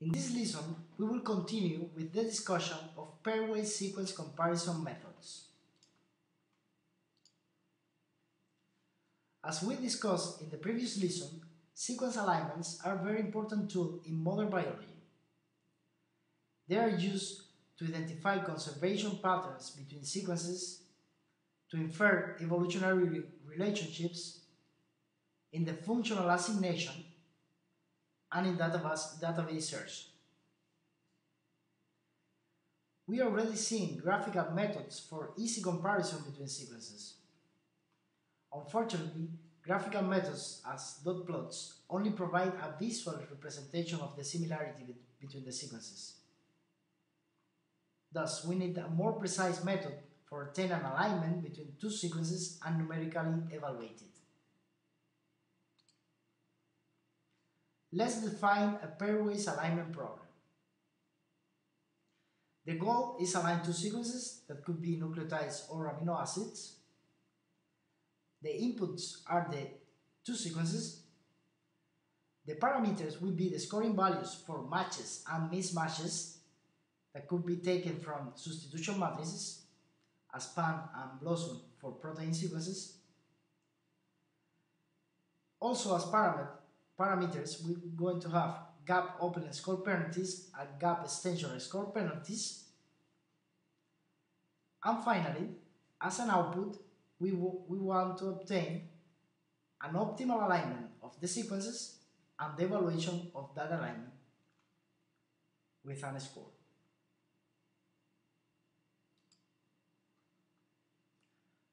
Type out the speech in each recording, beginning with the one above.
In this lesson, we will continue with the discussion of pairwise sequence comparison methods. As we discussed in the previous lesson, sequence alignments are a very important tool in modern biology. They are used to identify conservation patterns between sequences, to infer evolutionary relationships, in the functional assignation, and in database search. We are already seeing graphical methods for easy comparison between sequences. Unfortunately, graphical methods as dot plots only provide a visual representation of the similarity between the sequences. Thus, we need a more precise method for obtaining an alignment between two sequences and numerically evaluate it. Let's define a pairwise alignment problem. The goal is to align two sequences that could be nucleotides or amino acids. The inputs are the two sequences. The parameters will be the scoring values for matches and mismatches that could be taken from substitution matrices, as Pan and Blossom for protein sequences. Also, as parameters, we're going to have gap open score penalties and gap extension score penalties. And finally, as an output, we want to obtain an optimal alignment of the sequences and the evaluation of that alignment with a score.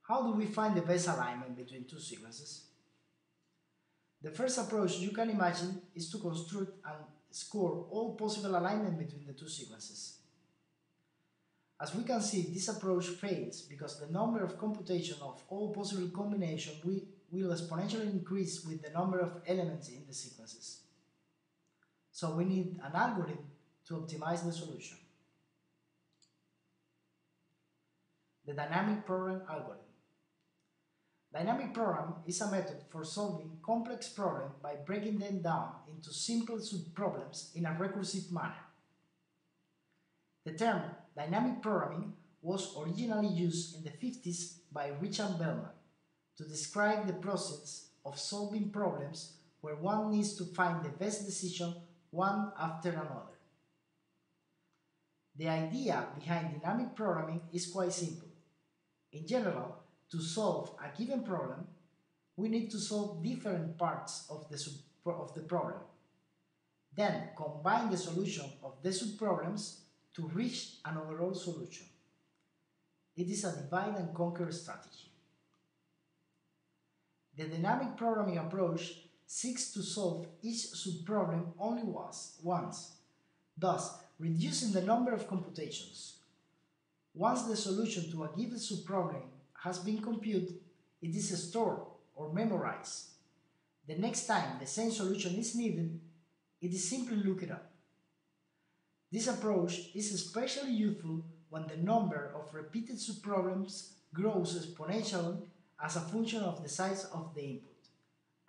How do we find the best alignment between two sequences? The first approach you can imagine is to construct and score all possible alignment between the two sequences. As we can see, this approach fails because the number of computation of all possible combinations will exponentially increase with the number of elements in the sequences. So we need an algorithm to optimize the solution. The dynamic program algorithm. Dynamic program is a method for solving complex problems by breaking them down into simple subproblems in a recursive manner. The term dynamic programming was originally used in the 50s by Richard Bellman to describe the process of solving problems where one needs to find the best decision one after another. The idea behind dynamic programming is quite simple. In general, to solve a given problem, we need to solve different parts of the problem. Then combine the solution of the subproblems to reach an overall solution. It is a divide and conquer strategy. The dynamic programming approach seeks to solve each subproblem only once, thus reducing the number of computations. Once the solution to a given subproblem has been computed, it is stored or memorized. The next time the same solution is needed, it is simply looked up. This approach is especially useful when the number of repeated subproblems grows exponentially as a function of the size of the input,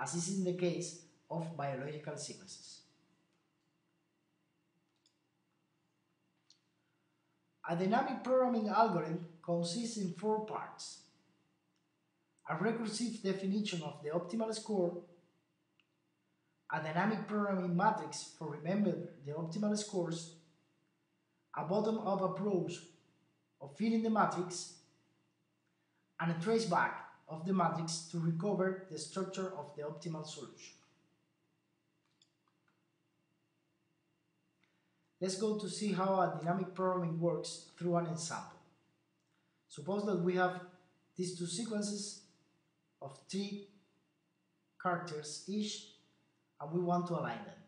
as is in the case of biological sequences. A dynamic programming algorithm consists in 4 parts: a recursive definition of the optimal score, a dynamic programming matrix for remembering the optimal scores, a bottom-up approach of filling the matrix, and a traceback of the matrix to recover the structure of the optimal solution. Let's go to see how a dynamic programming works through an example. Suppose that we have these two sequences of 3 characters each, and we want to align them.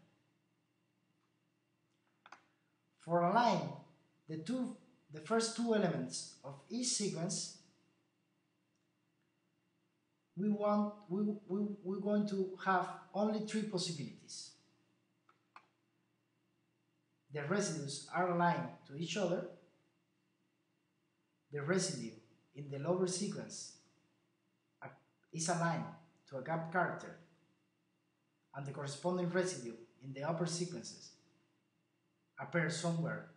For align the first 2 elements of each sequence, we're going to have only 3 possibilities. The residues are aligned to each other. The residue in the lower sequence is aligned to a gap character, and the corresponding residue in the upper sequences appear somewhere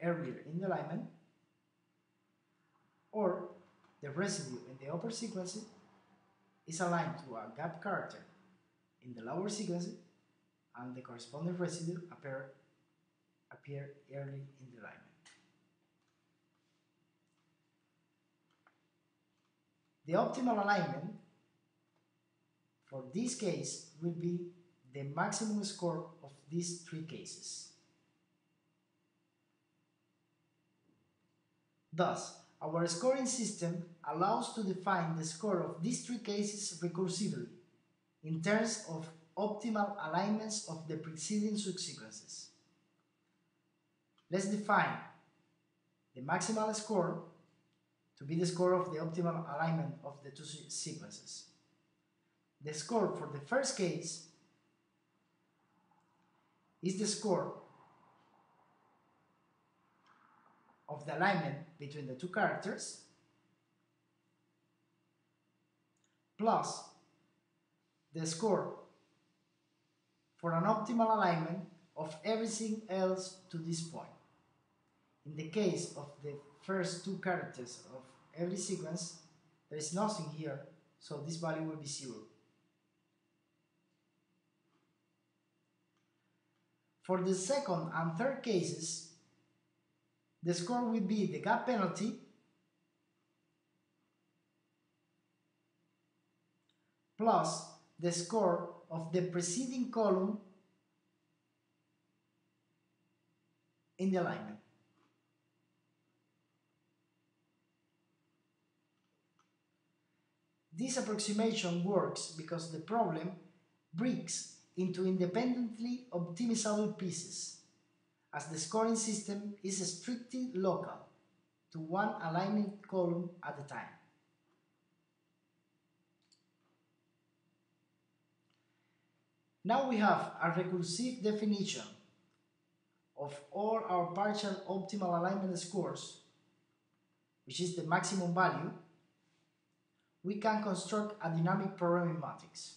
earlier in the alignment, or the residue in the upper sequence is aligned to a gap character in the lower sequence, and the corresponding residue appear early in the alignment. The optimal alignment for this case will be the maximum score of these three cases. Thus, our scoring system allows to define the score of these three cases recursively in terms of optimal alignments of the preceding subsequences. Let's define the maximal score to be the score of the optimal alignment of the two sequences. The score for the first case is the score of the alignment between the two characters plus the score for an optimal alignment of everything else to this point. In the case of the first two characters of every sequence, there is nothing here, so this value will be 0. For the second and third cases, the score will be the gap penalty plus the score of the preceding column in the alignment. This approximation works because the problem breaks into independently optimizable pieces, as the scoring system is strictly local to one alignment column at a time. Now we have a recursive definition of all our partial optimal alignment scores, which is the maximum value. We can construct a dynamic programming matrix.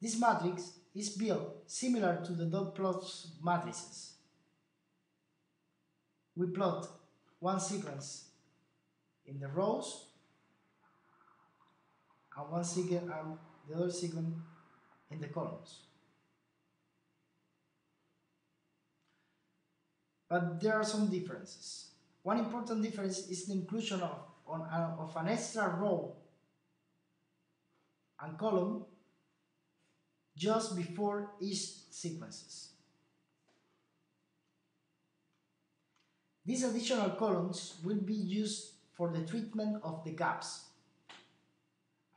This matrix is built similar to the dot plot matrices. We plot one sequence in the rows and one sequence and the other sequence in the columns. But there are some differences. One important difference is the inclusion of an extra row and column just before each sequences. These additional columns will be used for the treatment of the gaps,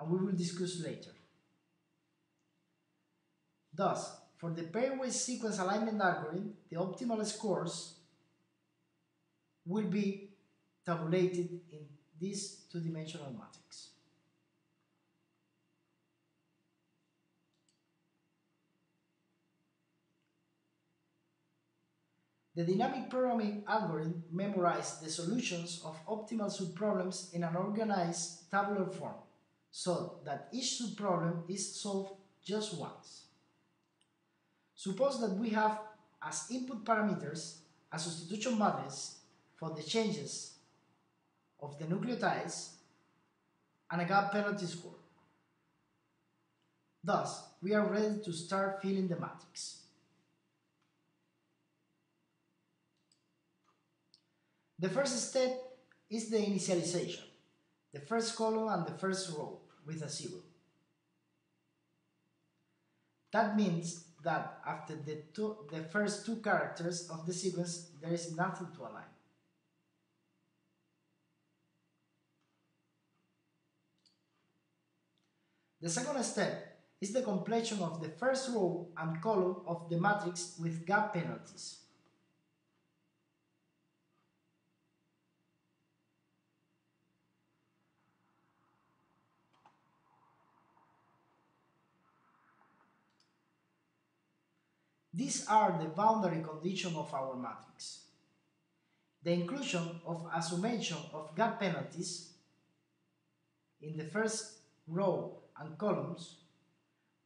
and we will discuss later. Thus, for the pairwise sequence alignment algorithm, the optimal scores will be tabulated in this two-dimensional matrix. The dynamic programming algorithm memorizes the solutions of optimal subproblems in an organized tabular form, so that each subproblem is solved just once. Suppose that we have as input parameters a substitution matrix for the changes of the nucleotides and a gap penalty score. Thus, we are ready to start filling the matrix. The first step is the initialization, the first column and the first row with a 0. That means that after the first two characters of the sequence, there is nothing to align. The second step is the completion of the first row and column of the matrix with gap penalties. These are the boundary conditions of our matrix. The inclusion of a summation of gap penalties in the first row and columns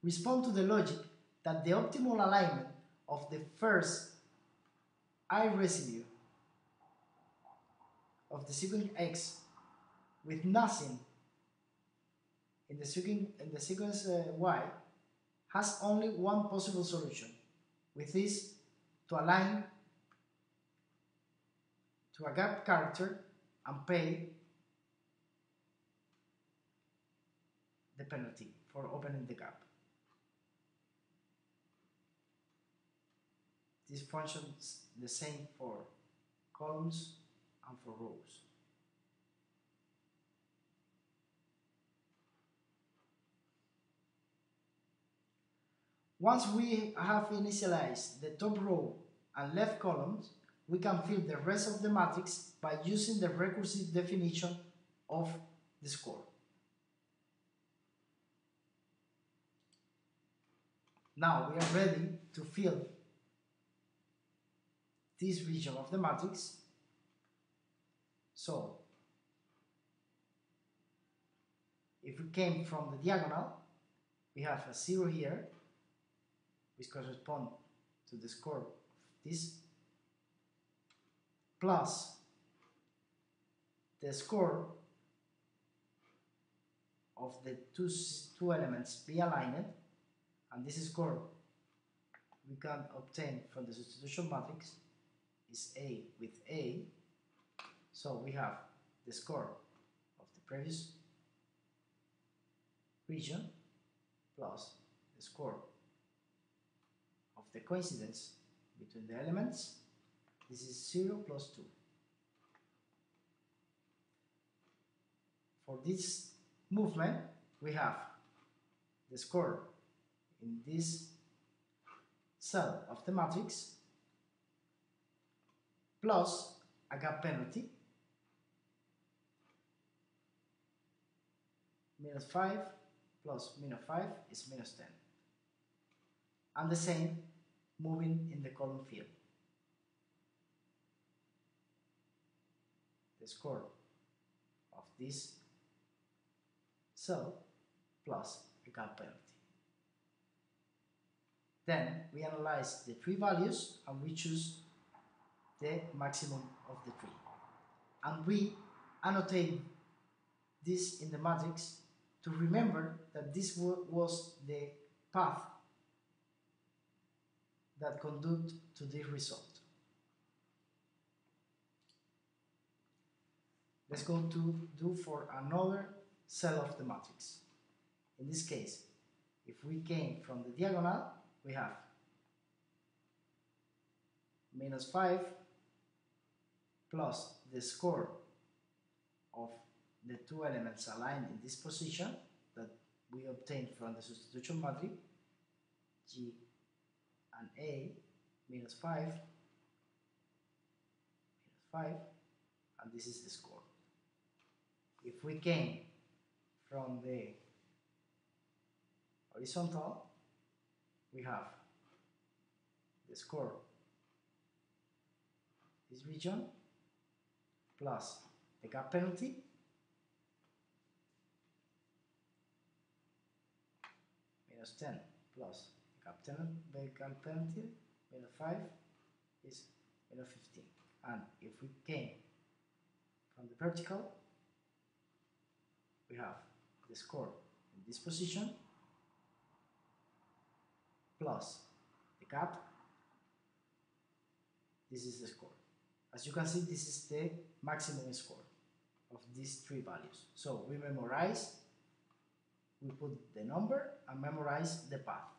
respond to the logic that the optimal alignment of the first I residue of the sequence X with nothing in the sequence Y has only one possible solution, which is to align to a gap character and pay the penalty for opening the gap. This functions the same for columns and for rows. Once we have initialized the top row and left columns, we can fill the rest of the matrix by using the recursive definition of the score. Now we are ready to fill this region of the matrix. So, if we came from the diagonal, we have a 0 here, which corresponds to the score of this, plus the score of the two elements be aligned, and this score we can obtain from the substitution matrix is A with A. So we have the score of the previous region plus the score of the coincidence between the elements. This is 0 plus 2. For this movement, we have the score in this cell of the matrix plus a gap penalty, -5 plus -5 is -10. And the same moving in the column field. The score of this cell plus a gap penalty. Then we analyze the three values and we choose the maximum of the three. And we annotate this in the matrix to remember that this was the path that conduct to this result. Let's go to do for another cell of the matrix. In this case, if we came from the diagonal, we have -5 plus the score of the two elements aligned in this position that we obtained from the substitution matrix, G and A, -5, and this is the score. If we came from the horizontal, we have the score, this region, plus the gap penalty, -10 plus the gap penalty, -5 is -15. And if we came from the vertical, we have the score in this position plus the gap. This is the score. As you can see, this is the maximum score of these three values. So we memorize, we put the number and memorize the path.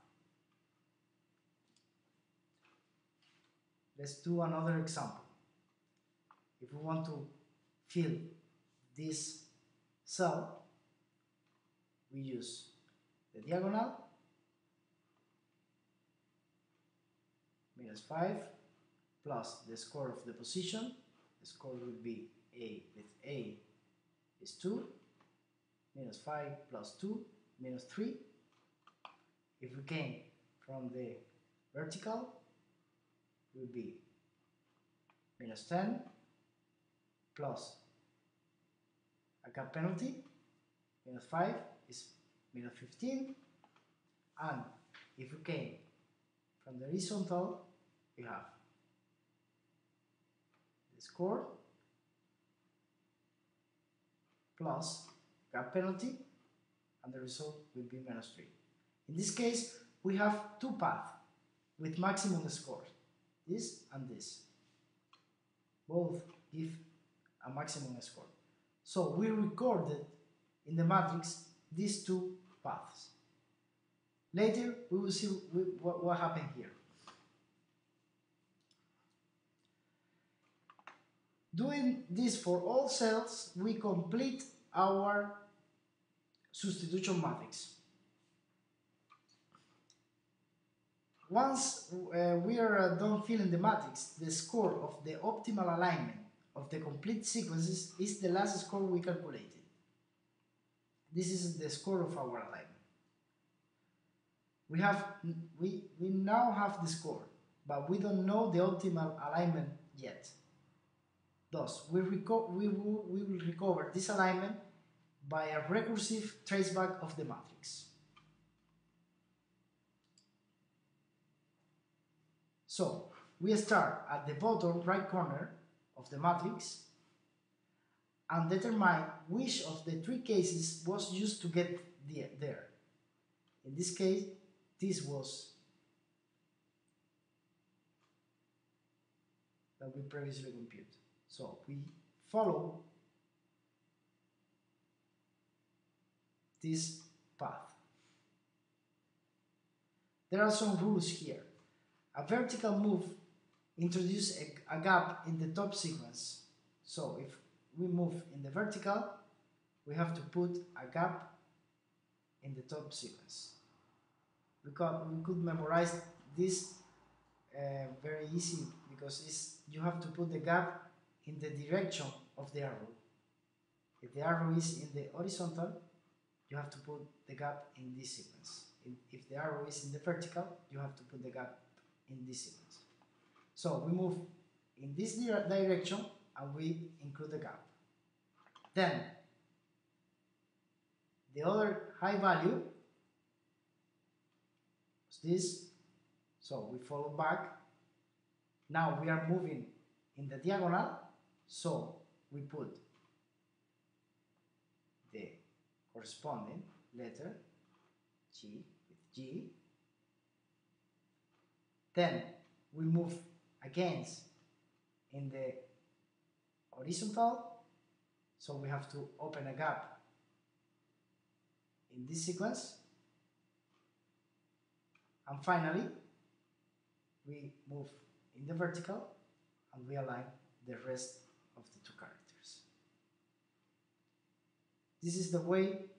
Let's do another example. If we want to fill this cell, we use the diagonal, -5 plus the score of the position. The score will be A with A is 2, -5 plus 2, -3. If we came from the vertical, it will be -10 plus a gap penalty, -5 is -15, and if we came From the horizontal, we have the score plus gap penalty, and the result will be -3. In this case, we have two paths with maximum score, this and this. Both give a maximum score. So we recorded in the matrix these two paths. Later, we will see what happened here. Doing this for all cells, we complete our substitution matrix. Once we are done filling the matrix, the score of the optimal alignment of the complete sequences is the last score we calculated. This is the score of our alignment. We now have the score, but we don't know the optimal alignment yet. Thus, we will recover this alignment by a recursive traceback of the matrix. So, we start at the bottom right corner of the matrix and determine which of the three cases was used to get there. In this case, this was that we previously computed. So we follow this path. There are some rules here. A vertical move introduces a gap in the top sequence. So if we move in the vertical, we have to put a gap in the top sequence. We could memorize this very easy because you have to put the gap in the direction of the arrow. If the arrow is in the horizontal, you have to put the gap in this sequence. If the arrow is in the vertical, you have to put the gap in this sequence. So we move in this direction and we include the gap. Then the other high value is this. So we follow back. Now we are moving in the diagonal, so we put the corresponding letter G with G. Then we move again in the horizontal, so we have to open a gap in this sequence. And finally, we move in the vertical and we align the rest of the two characters. This is the way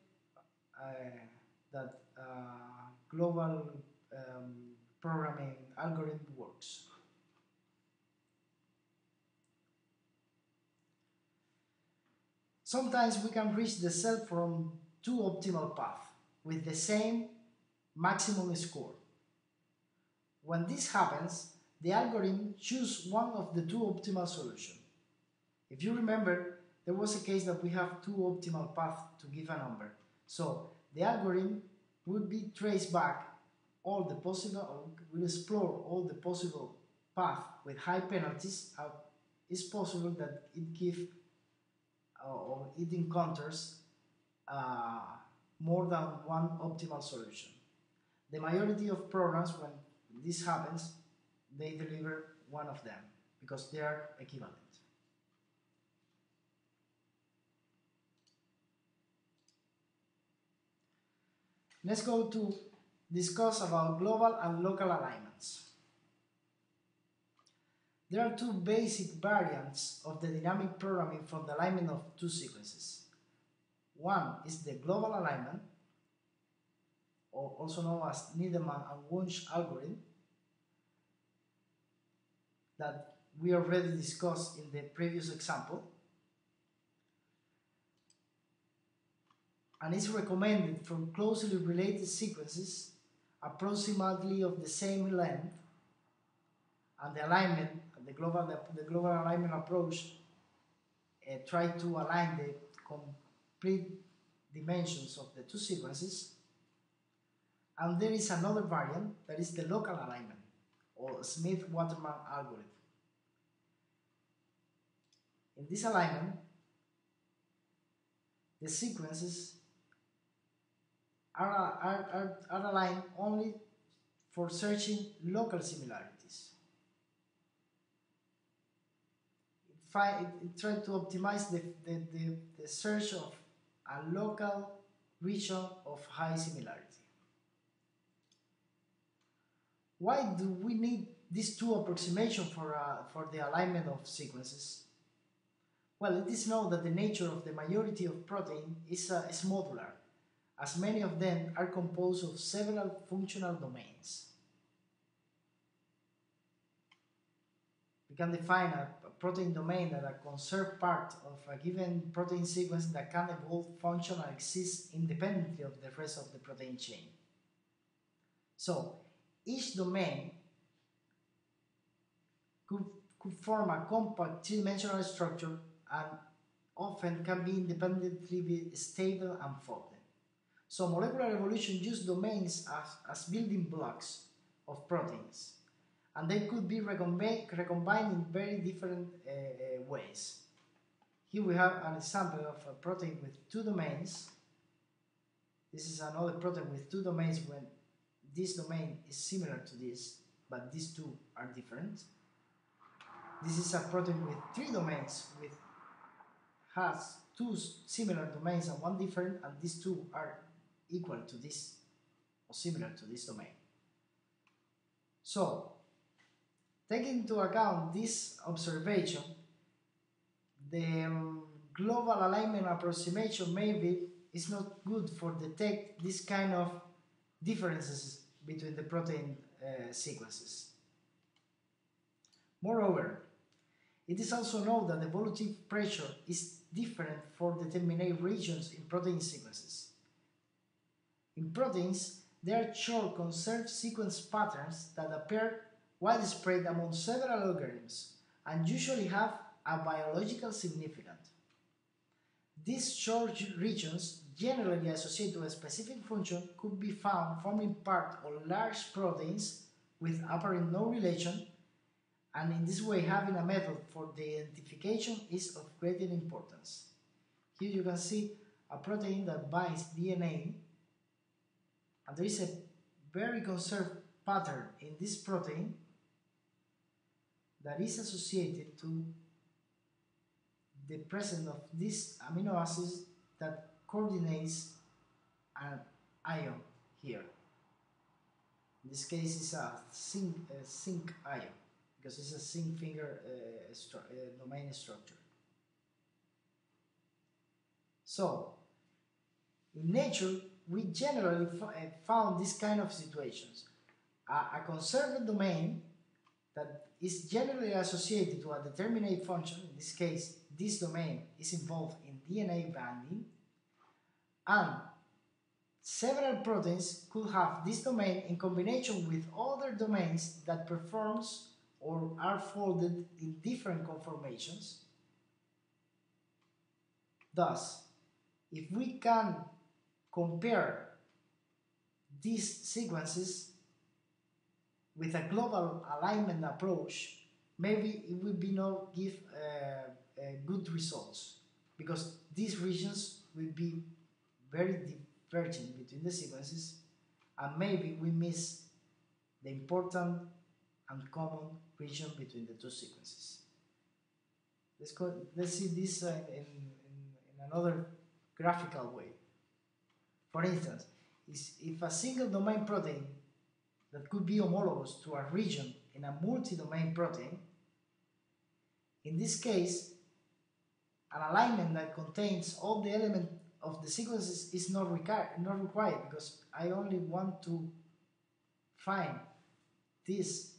that global programming algorithm works. Sometimes we can reach the cell from two optimal paths with the same maximum score. When this happens, the algorithm chooses one of the two optimal solutions. If you remember, there was a case that we have two optimal paths to give a number. So the algorithm would be traced back all the possible, will explore all the possible paths with high penalties. It's possible that it gives or it encounters more than one optimal solution. The majority of programs, when this happens, they deliver one of them because they are equivalent. Let's go to discuss about global and local alignments. There are two basic variants of the dynamic programming from the alignment of two sequences. One is the global alignment, or also known as Needleman and Wunsch algorithm, that we already discussed in the previous example, and is recommended for closely related sequences approximately of the same length, and the alignment, the global alignment approach try to align the complete dimensions of the two sequences. And there is another variant that is the local alignment. or Smith-Watermark algorithm. In this alignment, the sequences are aligned only for searching local similarities. It tried to optimize the search of a local region of high similarity. Why do we need these two approximations for the alignment of sequences? Well, it is known that the nature of the majority of protein is modular, as many of them are composed of several functional domains. We can define a protein domain as a conserved part of a given protein sequence that can evolve, function, and exist independently of the rest of the protein chain. So, each domain could form a compact three-dimensional structure and often can be independently stable and folded. So molecular evolution used domains as building blocks of proteins, and they could be recombined in very different ways. Here we have an example of a protein with two domains. This is another protein with two domains when this domain is similar to this, but these two are different. This is a protein with three domains, has two similar domains and one different, and these two are equal to this or similar to this domain. So, taking into account this observation, the global alignment approximation maybe is not good for detect this kind of differences between the protein sequences. Moreover, it is also known that the evolutive pressure is different for determinate regions in protein sequences. In proteins, there are short conserved sequence patterns that appear widespread among several organisms and usually have a biological significance. These short regions, generally associated to a specific function, could be found forming part of large proteins with apparent no relation, and in this way having a method for the identification is of greater importance. Here you can see a protein that binds DNA, and there is a very conserved pattern in this protein that is associated to the presence of this amino acid that coordinates an ion here. In this case, it's a zinc ion, because it's a zinc finger domain structure. So, in nature, we generally found this kind of situations. A conserved domain that is generally associated to a determinate function, in this case, this domain is involved in DNA binding, and several proteins could have this domain in combination with other domains that performs or are folded in different conformations. Thus, if we can compare these sequences with a global alignment approach, maybe it will be not give good results, because these regions will be very divergent between the sequences, and maybe we miss the important and common region between the two sequences. Let's see this in another graphical way. For instance, if a single domain protein that could be homologous to a region in a multi-domain protein, in this case, an alignment that contains all the elements of the sequences is not required, because I only want to find this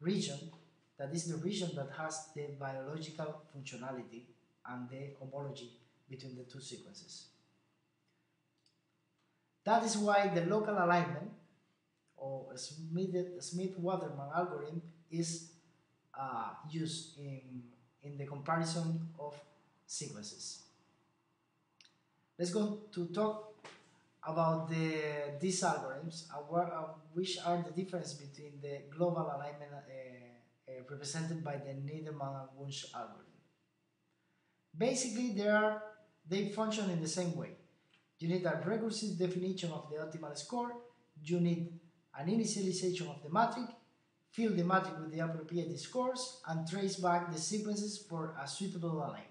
region, that is the region that has the biological functionality and the homology between the two sequences. That is why the local alignment, or Smith-Watermark algorithm, is used in the comparison of sequences. Let's go to talk about these algorithms, which are the difference between the global alignment represented by the Needleman and Wunsch algorithm. Basically, they function in the same way. You need a recursive definition of the optimal score, you need an initialization of the matrix, fill the matrix with the appropriate scores, and trace back the sequences for a suitable alignment.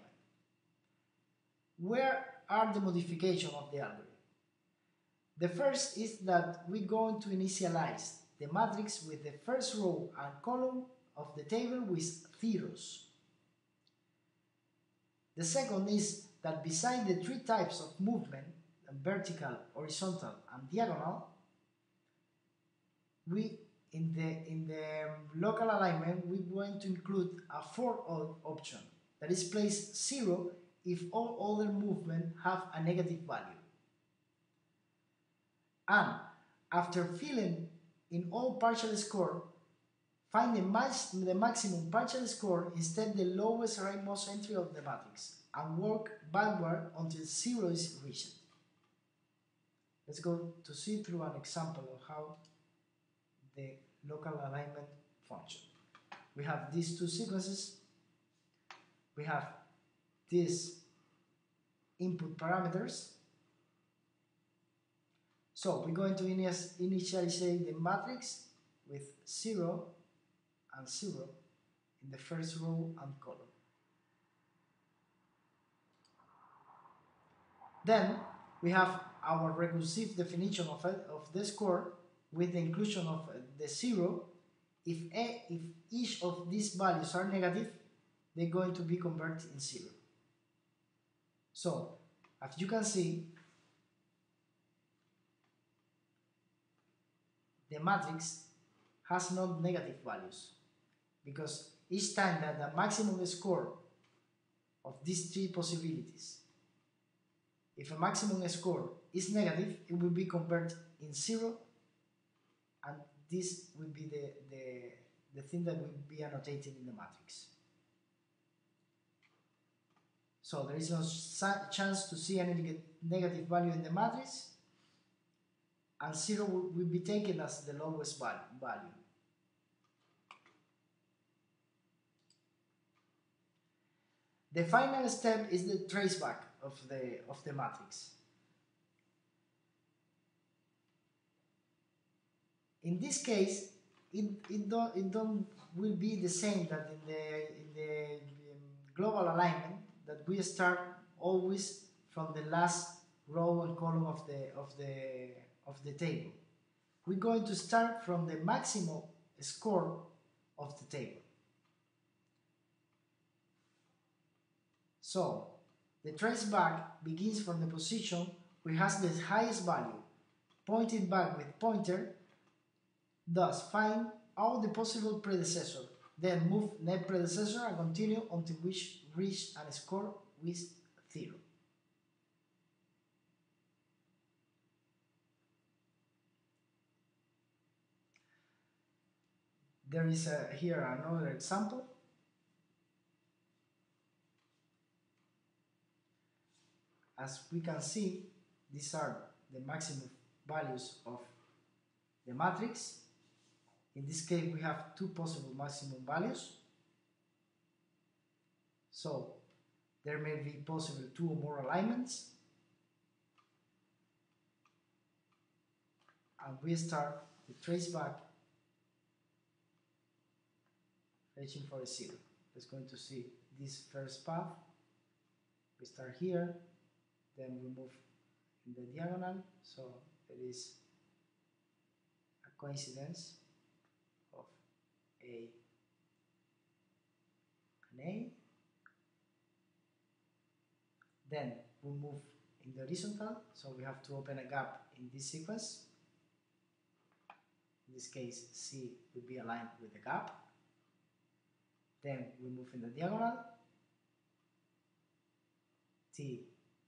Where are the modifications of the algorithm? The first is that we're going to initialize the matrix with the first row and column of the table with zeros. The second is that beside the three types of movement, vertical, horizontal, and diagonal, in the local alignment, we're going to include a for all option that is placed 0 if all other movements have a negative value. And after filling in all partial score, find the maximum partial score instead the lowest rightmost entry of the matrix and work backward until 0 is reached. Let's go to see through an example of how the local alignment function. We have these two sequences. We have these input parameters. So we're going to initialize the matrix with 0 and 0 in the first row and column. Then we have our recursive definition of the score with the inclusion of the 0. If each of these values are negative, they're going to be converted in 0. So, as you can see, the matrix has no negative values because each time that the maximum score of these three possibilities, if a maximum score is negative, it will be converted in 0, and this will be the thing that will be annotated in the matrix. So there is no chance to see any negative value in the matrix, and 0 will be taken as the lowest value. The final step is the traceback of the matrix. In this case, it don't will be the same that in the global alignment, that we start always from the last row and column of the table. We're going to start from the maximal score of the table. So the traceback begins from the position which has the highest value, pointed back with pointer. Thus, find all the possible predecessors, then move net predecessor and continue until we reach a score with 0. There is here another example. As we can see, these are the maximum values of the matrix. In this case, we have two possible maximum values. So there may be possible 2 or more alignments. And we start the traceback reaching for a 0. Let's going to see this first path. We start here, then we move in the diagonal, so there is a coincidence of A and A. Then we move in the horizontal, so we have to open a gap in this sequence. In this case, C will be aligned with the gap. Then we move in the diagonal, T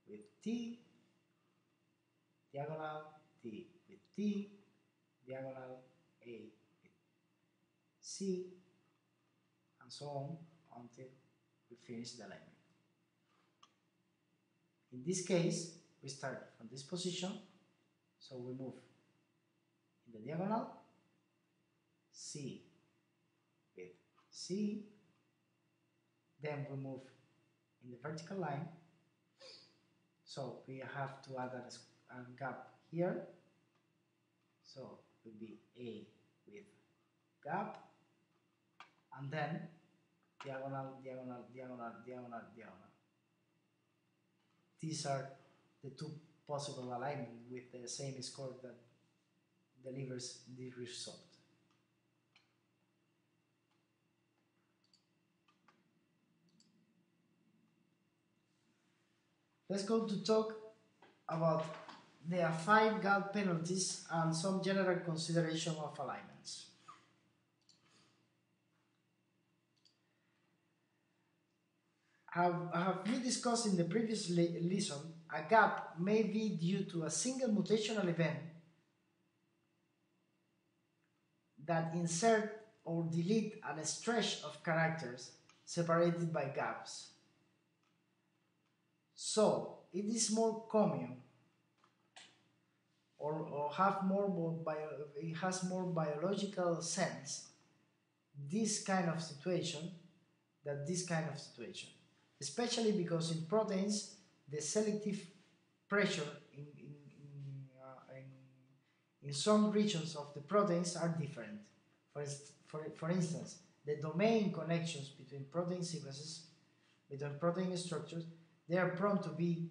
with T, diagonal, T with T, diagonal, A with C, and so on until we finish the alignment. In this case, we start from this position, So we move in the diagonal, C with C, then we move in the vertical line, so we have to add a gap here, so it will be A with gap, and then diagonal, diagonal, diagonal, diagonal, diagonal. These are the two possible alignments with the same score that delivers this result. Let's go to talk about the 5 gap penalties and some general consideration of alignments. Have we discussed in the previous lesson, a gap may be due to a single mutational event that insert or delete a stretch of characters separated by gaps. So it is more common or it has more biological sense this kind of situation than this kind of situation, especially because in proteins the selective pressure in some regions of the proteins are different. For instance, the domain connections between protein sequences, between protein structures, they are prone to be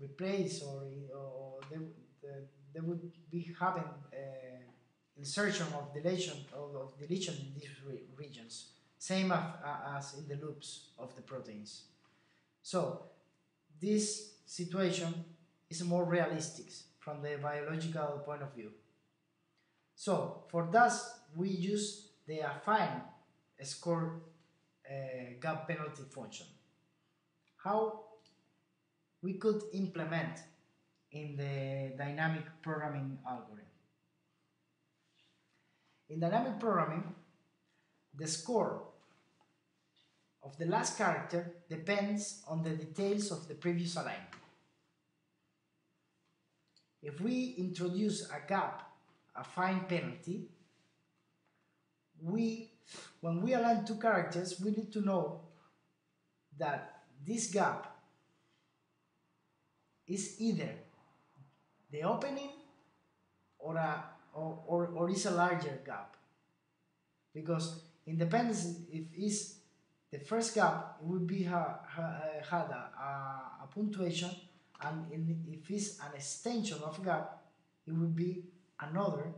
replaced, or they would be having insertion of deletion in these regions, same as in the loops of the proteins. So this situation is more realistic from the biological point of view. So for that we use the affine score gap penalty function. How we could implement in the dynamic programming algorithm. In dynamic programming, the score of the last character depends on the details of the previous alignment. If we introduce a gap, a fine penalty, when we align two characters, we need to know that this gap is either the opening or is a larger gap, because independence, if is the first gap, it would be had a punctuation, and if it's an extension of gap, it would be another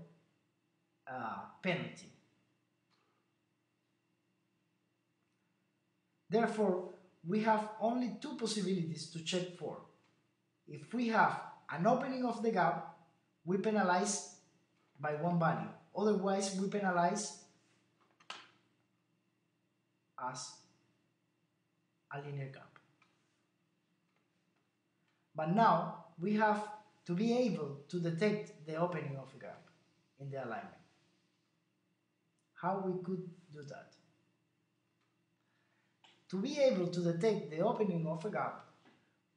penalty. Therefore, we have only two possibilities to check for. If we have an opening of the gap, we penalize by one value. Otherwise, we penalize as a linear gap. But now we have to be able to detect the opening of a gap in the alignment. How we could do that? To be able to detect the opening of a gap,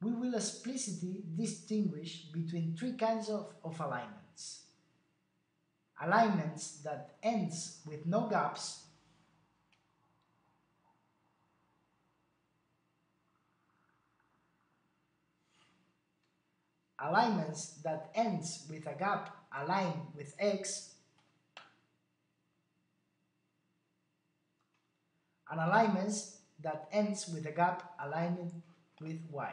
we will explicitly distinguish between three kinds of alignments. Alignments that ends with no gaps, alignments that ends with a gap aligned with X, and alignments that ends with a gap aligned with Y.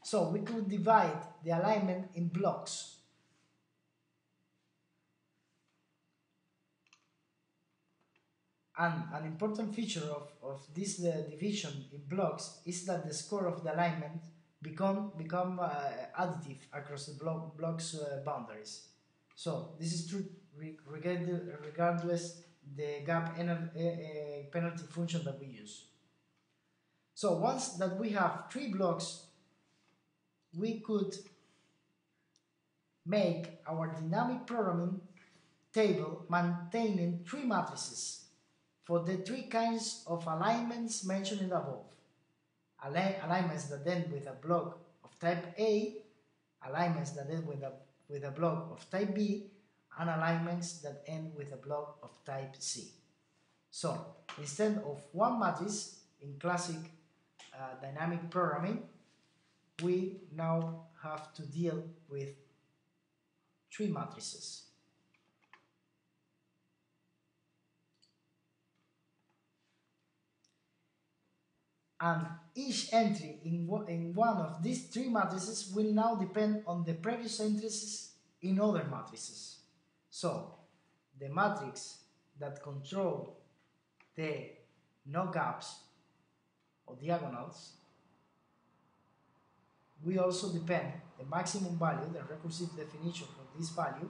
So we could divide the alignment in blocks. And an important feature of this division in blocks is that the score of the alignment become additive across the blocks boundaries. So this is true regardless the gap penalty function that we use. So once that we have three blocks, we could make our dynamic programming table maintaining three matrices for the three kinds of alignments mentioned above. alignments that end with a block of type A, alignments that end with a block of type B, and alignments that end with a block of type C. So instead of one matrix in classic dynamic programming, we now have to deal with three matrices. And each entry in one of these three matrices will now depend on the previous entries in other matrices. So the matrix that control the no gaps or diagonals will also depend, the maximum value, the recursive definition for this value,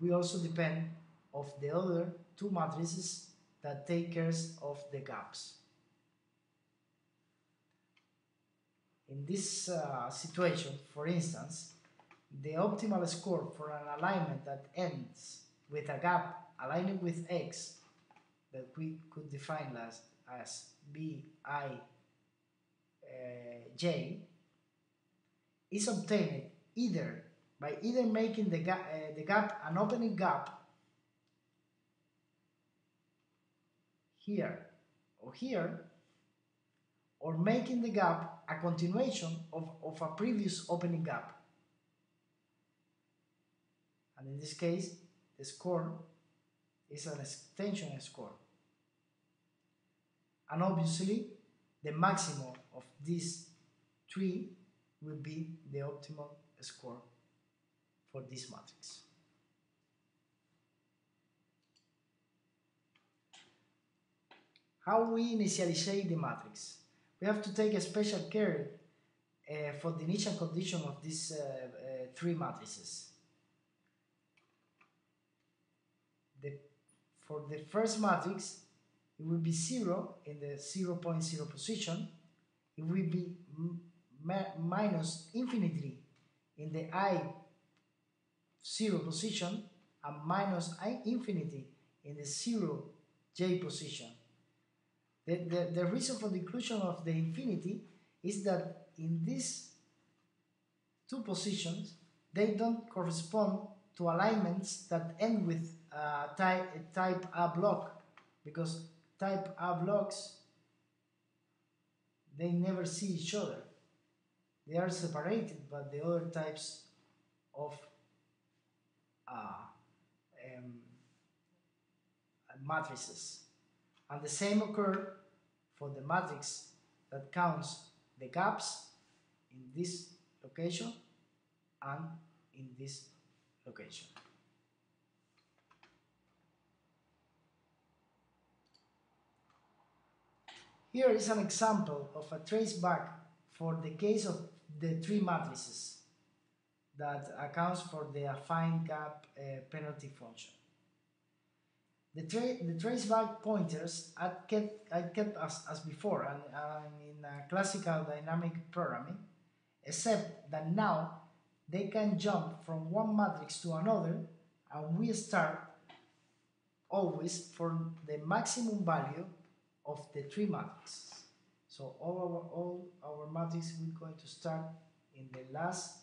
will also depend of the other two matrices that take care of the gaps. In this situation, for instance, the optimal score for an alignment that ends with a gap aligning with X, that we could define as Bij, is obtained either by making the gap an opening gap here or here, or making the gap a continuation of a previous opening gap. And in this case, the score is an extension score. And obviously, the maximum of these three will be the optimal score for this matrix. How we initialize the matrix? We have to take a special care for the initial condition of these three matrices. For the first matrix, it will be 0 in the 0.0 position. It will be minus infinity in the I0 position, and minus I infinity in the 0j position. The reason for the inclusion of the infinity is that in these two positions, they don't correspond to alignments that end with type A block, because type A blocks, they never see each other. They are separated by the other types of matrices. And the same occurs for the matrix that counts the gaps in this location and in this location. Here is an example of a traceback for the case of the three matrices that accounts for the affine gap penalty function. The traceback pointers are kept as before and in classical dynamic programming, except that now they can jump from one matrix to another, and we start always from the maximum value of the three matrices. So all our matrices, we're going to start in the last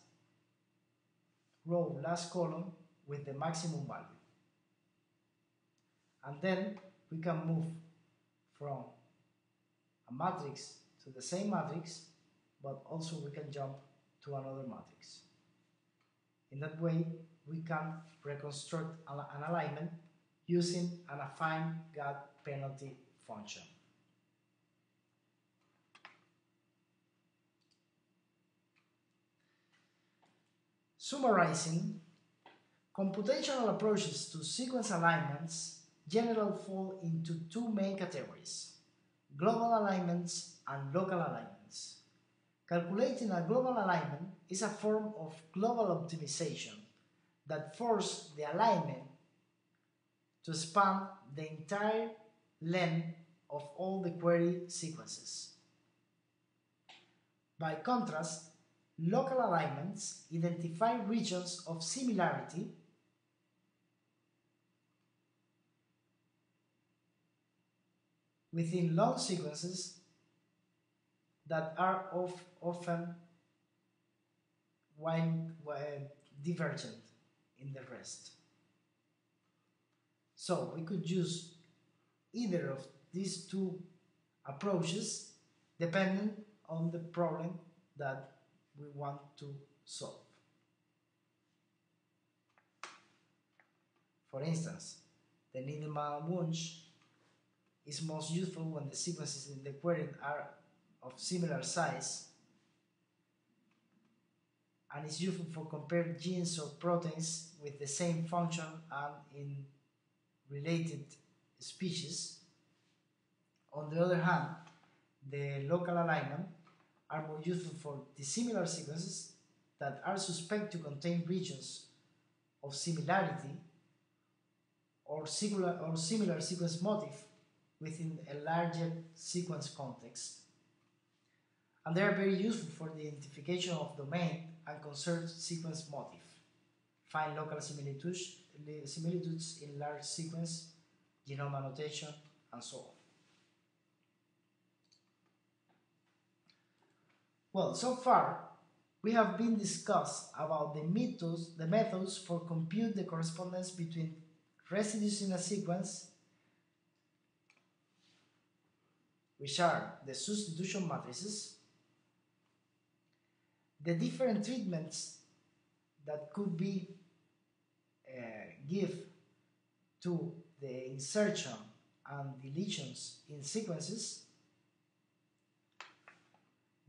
row, last column, with the maximum value. And then we can move from a matrix to the same matrix, but also we can jump to another matrix. In that way, we can reconstruct an alignment using an affine gap penalty function. Summarizing, computational approaches to sequence alignments generally fall into two main categories: global alignments and local alignments. Calculating a global alignment is a form of global optimization that forces the alignment to span the entire length of all the query sequences. By contrast, local alignments identify regions of similarity within long sequences that are often divergent in the rest. So we could use either of these two approaches depending on the problem that we want to solve. For instance, the Needleman-Wunsch is most useful when the sequences in the query are of similar size, and is useful for comparing genes or proteins with the same function and in related species. On the other hand, the local alignment are more useful for dissimilar sequences that are suspected to contain regions of similarity or similar sequence motif within a larger sequence context. And they are very useful for the identification of domain and conserved sequence motif, find local similitudes in large sequence, genome annotation, and so on. Well, so far we have been discussed about the methods for compute the correspondence between residues in a sequence, which are the substitution matrices, the different treatments that could be give to the insertion and deletions in sequences,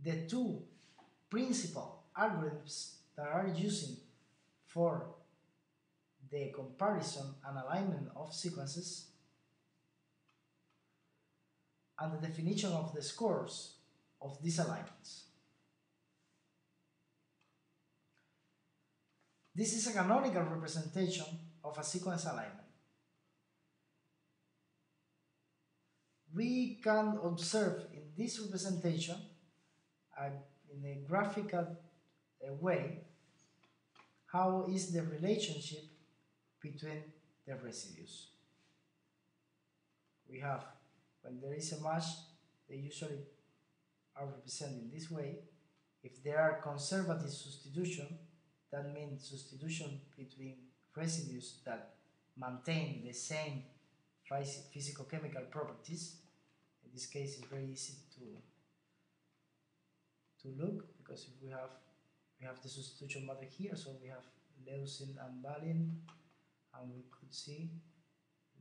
the two principal algorithms that are using for the comparison and alignment of sequences, and the definition of the scores of these alignments. This is a canonical representation of a sequence alignment. We can observe in this representation in a graphical way how is the relationship between the residues. We have, when there is a match, they usually are represented this way. If there are conservative substitution, that means substitution between residues that maintain the same physicochemical properties. In this case, it's very easy to look, because if we have the substitution matter here, so we have leucine and valine, and we could see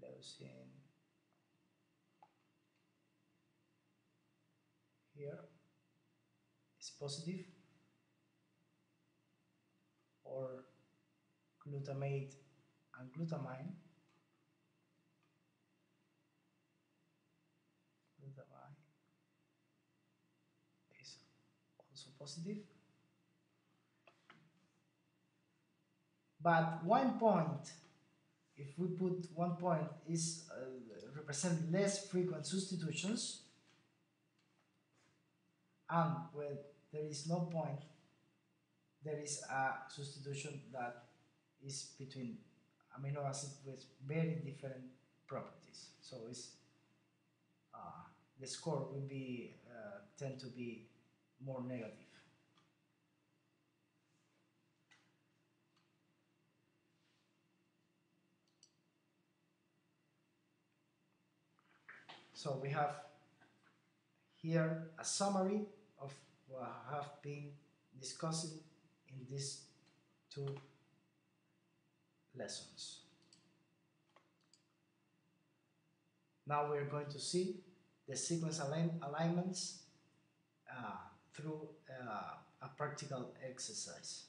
leucine here is positive, or glutamate and glutamine. Glutamine is also positive. But 1 point, if we put 1 point, is represent less frequent substitutions, and where there is no point, there is a substitution that is between amino acids with very different properties. So it's the score will be tend to be more negative. So we have here a summary of what I have been discussing in these two lessons. Now we're going to see the sequence alignments through a practical exercise.